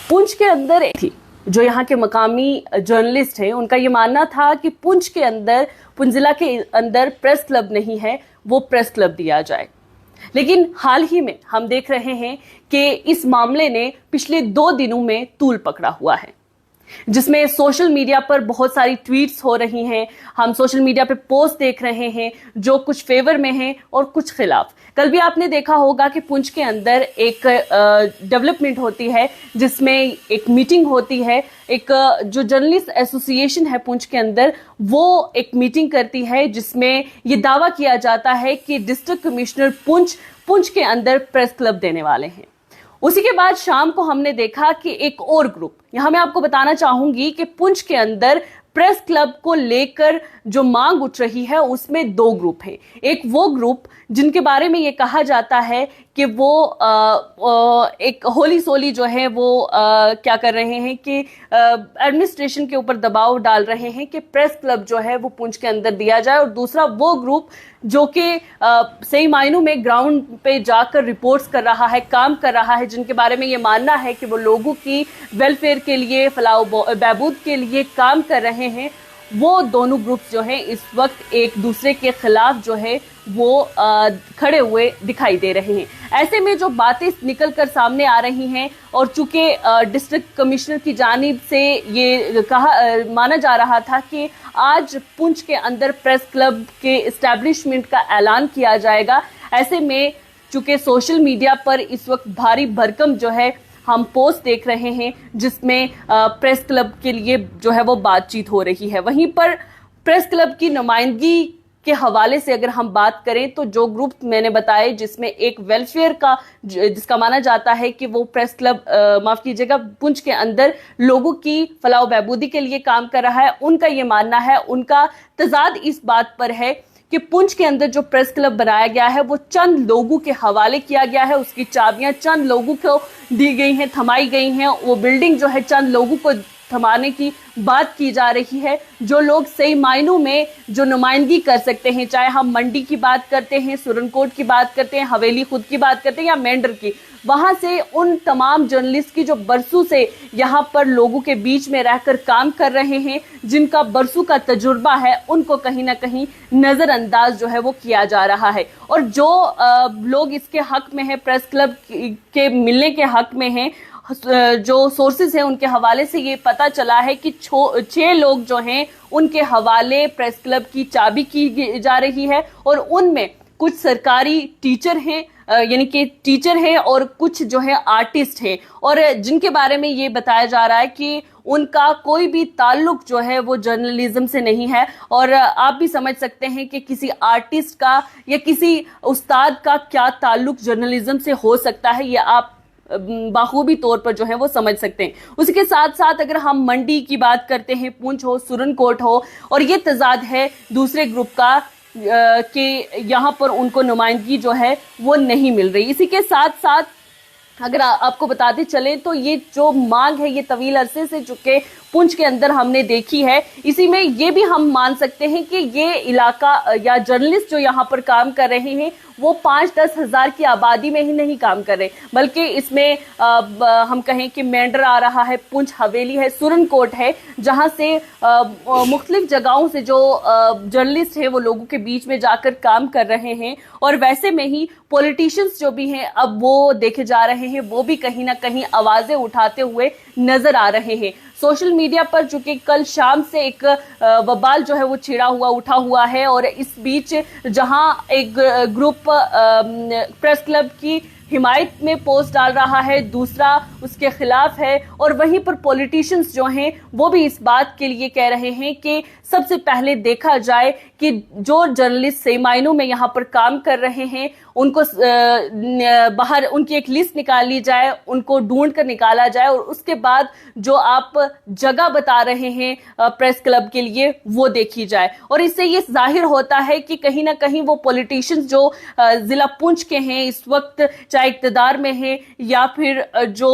पुंछ के अंदर थी, जो यहाँ के मकामी जर्नलिस्ट हैं, उनका ये मानना था कि पुंछ के अंदर, पुंछ जिला के अंदर प्रेस क्लब नहीं है, वो प्रेस क्लब दिया जाए। लेकिन हाल ही में हम देख रहे हैं कि इस मामले ने पिछले 2 दिनों में तूल पकड़ा हुआ है, जिसमें सोशल मीडिया पर बहुत सारी ट्वीट्स हो रही हैं, हम सोशल मीडिया पे पोस्ट देख रहे हैं जो कुछ फेवर में हैं और कुछ खिलाफ। कल भी आपने देखा होगा कि पुंछ के अंदर एक डेवलपमेंट होती है, जिसमें एक मीटिंग होती है, एक जो जर्नलिस्ट एसोसिएशन है पुंछ के अंदर, वो एक मीटिंग करती है जिसमें ये दावा किया जाता है कि डिस्ट्रिक्ट कमिश्नर पुंछ के अंदर प्रेस क्लब देने वाले हैं। उसी के बाद शाम को हमने देखा कि एक और ग्रुप, यहां मैं आपको बताना चाहूंगी कि पुंछ के अंदर प्रेस क्लब को लेकर जो मांग उठ रही है उसमें 2 ग्रुप हैं। एक वो ग्रुप जिनके बारे में ये कहा जाता है कि वो एक होली सोली जो है वो क्या कर रहे हैं कि एडमिनिस्ट्रेशन के ऊपर दबाव डाल रहे हैं कि प्रेस क्लब जो है वो पुंछ के अंदर दिया जाए, और दूसरा वो ग्रुप जो कि सही मायनों में ग्राउंड पे जाकर रिपोर्ट्स कर रहा है, काम कर रहा है, जिनके बारे में ये मानना है कि वो लोगों की वेलफेयर के लिए, फलाह बहबूद के लिए काम कर रहे हैं। वो दोनों ग्रुप्स जो हैं इस वक्त एक दूसरे के खिलाफ जो है वो खड़े हुए दिखाई दे रहे हैं। ऐसे में जो बातें निकल कर सामने आ रही हैं, और चूंकि डिस्ट्रिक्ट कमिश्नर की जानिब से ये माना जा रहा था कि आज पुंछ के अंदर प्रेस क्लब के एस्टैब्लिशमेंट का ऐलान किया जाएगा, ऐसे में चूंकि सोशल मीडिया पर इस वक्त भारी भरकम जो है हम पोस्ट देख रहे हैं जिसमें प्रेस क्लब के लिए जो है वो बातचीत हो रही है। वहीं पर प्रेस क्लब की नुमाइंदगी के हवाले से अगर हम बात करें तो जो ग्रुप मैंने बताए, जिसमें एक वेलफेयर का, जिसका माना जाता है कि वो प्रेस क्लब माफ कीजिएगा पुंछ के अंदर लोगों की फलाह बहबूदी के लिए काम कर रहा है, उनका ये मानना है, उनका तजाद इस बात पर है कि पुंछ के अंदर जो प्रेस क्लब बनाया गया है वो चंद लोगों के हवाले किया गया है, उसकी चाबियां चंद लोगों को दी गई हैं, थमाई गई हैं, वो बिल्डिंग जो है चंद लोगों को थमाने की बात की जा रही है, जो लोग सही मायनों में जो नुमाइंदगी कर सकते हैं, चाहे हम मंडी की बात करते हैं, सुरनकोट की बात करते हैं, हवेली खुद की बात करते हैं या मेंढर की, वहां से उन तमाम जर्नलिस्ट की जो बरसों से यहाँ पर लोगों के बीच में रहकर काम कर रहे हैं, जिनका बरसों का तजुर्बा है, उनको कहीं ना कहीं नजरअंदाज जो है वो किया जा रहा है। और जो लोग इसके हक में है, प्रेस क्लब के मिलने के हक में हैं, जो सोर्सेज हैं उनके हवाले से ये पता चला है कि 6 लोग जो हैं उनके हवाले प्रेस क्लब की चाबी की जा रही है, और उनमें कुछ सरकारी टीचर हैं, यानी कि टीचर हैं, और कुछ जो है आर्टिस्ट हैं, और जिनके बारे में ये बताया जा रहा है कि उनका कोई भी ताल्लुक जो है वो जर्नलिज्म से नहीं है। और आप भी समझ सकते हैं कि किसी आर्टिस्ट का या किसी उस्ताद का क्या ताल्लुक जर्नलिज्म से हो सकता है, ये आप बाखूबी तौर पर जो है वो समझ सकते हैं। उसके साथ साथ अगर हम मंडी की बात करते हैं, पुंछ हो, सुरनकोट हो, और ये तजाद है दूसरे ग्रुप का कि यहाँ पर उनको नुमाइंदगी जो है वो नहीं मिल रही। इसी के साथ साथ अगर आपको बताते चलें तो ये जो मांग है ये तवील अरसे से चुके पुंछ के अंदर हमने देखी है। इसी में ये भी हम मान सकते हैं कि ये इलाका या जर्नलिस्ट जो यहाँ पर काम कर रहे हैं वो 5-10 हज़ार की आबादी में ही नहीं काम कर रहे, बल्कि इसमें हम कहें कि मेंढर आ रहा है, पुंछ हवेली है, सुरनकोट है, जहाँ से मुख्तलिफ जगहों से जो जर्नलिस्ट है वो लोगों के बीच में जाकर काम कर रहे हैं। और वैसे में ही पॉलिटिशियंस जो भी हैं अब वो देखे जा रहे हैं, वो भी कहीं ना कहीं आवाजें उठाते हुए नजर आ रहे हैं। सोशल मीडिया पर चूंकि कल शाम से एक बवाल जो है वो उठा हुआ है, और इस बीच जहां एक ग्रुप प्रेस क्लब की हिमायत में पोस्ट डाल रहा है, दूसरा उसके खिलाफ है, और वहीं पर पॉलिटिशियंस जो हैं वो भी इस बात के लिए कह रहे हैं कि सबसे पहले देखा जाए कि जो जर्नलिस्ट सही मायनों में यहाँ पर काम कर रहे हैं उनको बाहर उनकी एक लिस्ट निकाल ली जाए, उनको ढूंढ कर निकाला जाए, और उसके बाद जो आप जगह बता रहे हैं प्रेस क्लब के लिए वो देखी जाए। और इससे ये जाहिर होता है कि कहीं ना कहीं वो पॉलिटिशियंस जो जिला पुंछ के हैं इस वक्त, चाहे इक्तदार में है या फिर जो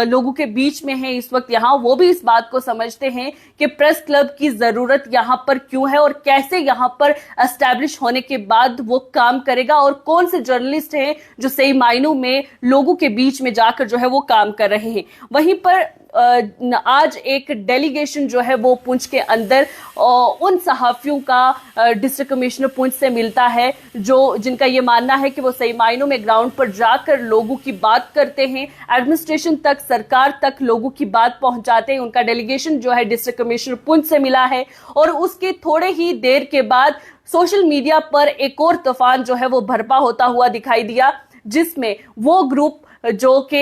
लोगों के बीच में है इस वक्त यहाँ, वो भी इस बात को समझते हैं कि प्रेस क्लब की जरूरत यहाँ पर क्यों है और कैसे यहाँ पर एस्टैब्लिश होने के बाद वो काम करेगा और कौन से जर्नलिस्ट हैं जो सही मायनों में लोगों के बीच में जाकर जो है वो काम कर रहे हैं। वहीं पर आज एक डेलीगेशन जो है वो पुंछ के अंदर उन सहाफियों का डिस्ट्रिक्ट कमिश्नर पुंछ से मिलता है जिनका ये मानना है कि वो सही मायनों में ग्राउंड पर जाकर लोगों की बात करते हैं, एडमिनिस्ट्रेशन तक, सरकार तक लोगों की बात पहुंचाते हैं। उनका डेलीगेशन जो है डिस्ट्रिक्ट कमिश्नर पुंछ से मिला है और उसके थोड़े ही देर के बाद सोशल मीडिया पर एक और तूफान जो है वो बर्पा होता हुआ दिखाई दिया, जिसमें वो ग्रुप जो कि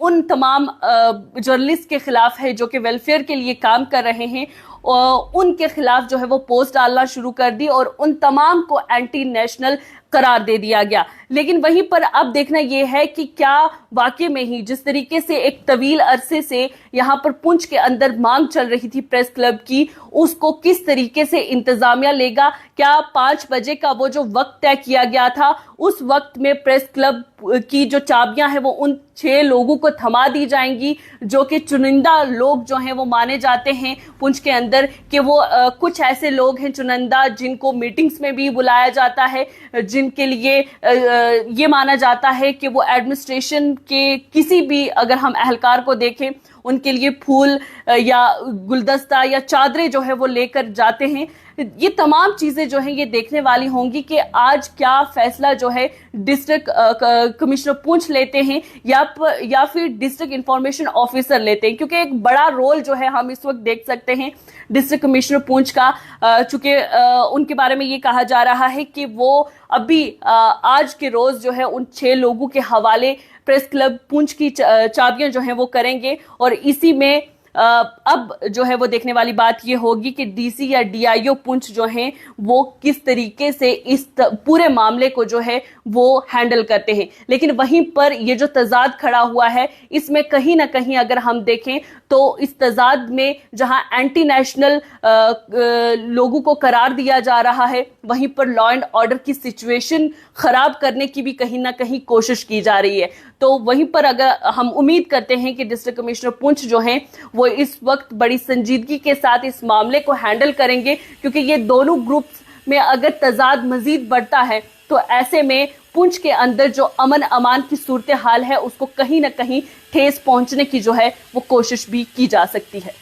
उन तमाम जर्नलिस्ट के खिलाफ है जो कि वेलफेयर के लिए काम कर रहे हैं, उनके खिलाफ जो है वो पोस्ट डालना शुरू कर दी और उन तमाम को एंटी नेशनल करार दे दिया गया। लेकिन वहीं पर अब देखना यह है कि क्या वाकई में ही जिस तरीके से एक तवील अरसे से यहाँ पर पुंछ के अंदर मांग चल रही थी प्रेस क्लब की, उसको किस तरीके से इंतजामिया लेगा। क्या 5 बजे का वो जो वक्त तय किया गया था उस वक्त में प्रेस क्लब की जो चाबियां हैं वो उन 6 लोगों को थमा दी जाएंगी जो कि चुनिंदा लोग जो हैं वो माने जाते हैं पुंछ के अंदर, कि वो कुछ ऐसे लोग हैं चुनिंदा जिनको मीटिंग्स में भी बुलाया जाता है, जिनके लिए ये माना जाता है कि वो एडमिनिस्ट्रेशन के किसी भी, अगर हम एहलकार को देखें, उनके लिए फूल या गुलदस्ता या चादरें जो है वो लेकर जाते हैं। ये तमाम चीजें जो हैं ये देखने वाली होंगी कि आज क्या फैसला जो है डिस्ट्रिक्ट कमिश्नर पुंछ लेते हैं या फिर डिस्ट्रिक्ट इंफॉर्मेशन ऑफिसर लेते हैं, क्योंकि एक बड़ा रोल जो है हम इस वक्त देख सकते हैं डिस्ट्रिक्ट कमिश्नर पुंछ का, चूंकि उनके बारे में ये कहा जा रहा है कि वो अभी आज के रोज जो है उन 6 लोगों के हवाले प्रेस क्लब पुंछ की चाबियां जो हैं वो करेंगे। और इसी में अब जो है वो देखने वाली बात ये होगी कि डीसी या डीआईओ पुंछ जो हैं वो किस तरीके से इस पूरे मामले को जो है वो हैंडल करते हैं। लेकिन वहीं पर ये जो तजाद खड़ा हुआ है इसमें कहीं ना कहीं अगर हम देखें तो इस तजाद में जहां एंटी नेशनल लोगों को करार दिया जा रहा है, वहीं पर लॉ एंड ऑर्डर की सिचुएशन खराब करने की भी कहीं ना कहीं कोशिश की जा रही है। तो वहीं पर अगर हम उम्मीद करते हैं कि डिस्ट्रिक्ट कमिश्नर पुंछ जो हैं वो इस वक्त बड़ी संजीदगी के साथ इस मामले को हैंडल करेंगे, क्योंकि ये दोनों ग्रुप्स में अगर तजाद मजीद बढ़ता है तो ऐसे में पुंछ के अंदर जो अमन अमान की सूरत हाल है उसको कहीं ना कहीं ठेस पहुंचने की जो है वो कोशिश भी की जा सकती है।